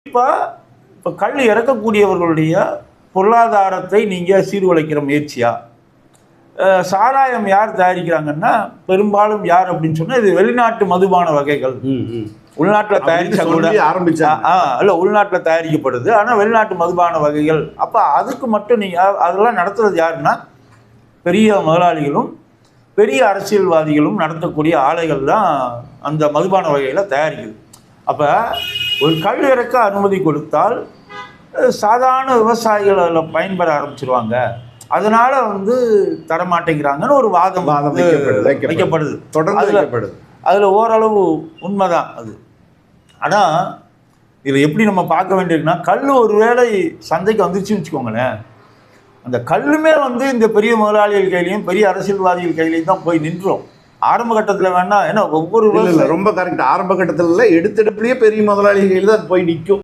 இப்போ கல் இறக்கக்கூடியவர்களுடைய பொருளாதாரத்தை நீங்கள் சீர்குலைக்கிற முயற்சியா? சாராயம் யார் தயாரிக்கிறாங்கன்னா பெரும்பாலும் யார் அப்படின்னு சொன்னால் இது வெளிநாட்டு மதுபான வகைகள். உள்நாட்டில் தயாரிச்சா கூட இல்லை, உள்நாட்டில் தயாரிக்கப்படுது, ஆனால் வெளிநாட்டு மதுபான வகைகள். அப்போ அதுக்கு மட்டும் நீங்கள் அதெல்லாம் நடத்துறது யாருன்னா பெரிய முதலாளிகளும் பெரிய அரசியல்வாதிகளும் நடத்தக்கூடிய ஆலைகள் தான் அந்த மதுபான வகைகளை தயாரிக்குது. அப்போ ஒரு கல் இறக்க அனுமதி கொடுத்தால் சாதாரண விவசாயிகள் அதில் பயன்பெற ஆரம்பிச்சிருவாங்க. அதனால தரமாட்டேங்கிறாங்கன்னு ஒரு வாதம் வைக்கப்படுது, தொடர்ந்து. அதில் ஓரளவு உண்மைதான் அது. ஆனால் இதில் எப்படி நம்ம பார்க்க வேண்டியிருக்குன்னா, கல் ஒருவேளை சந்தைக்கு வந்துருச்சுன்னு வச்சுக்கோங்களேன், அந்த கல்லுமே இந்த பெரிய முதலாளிகள் கையிலையும் பெரிய அரசியல்வாதிகள் கையிலையும் தான் போய் நின்றோம். ஆரம்ப கட்டத்தில் வேணா, ஏன்னா ஒவ்வொரு ரொம்ப கரெக்ட். ஆரம்ப கட்டத்தில் எடுத்தெடுப்புலேயே பெரிய முதலாளிகள் கையில் தான் போய் நிற்கும்.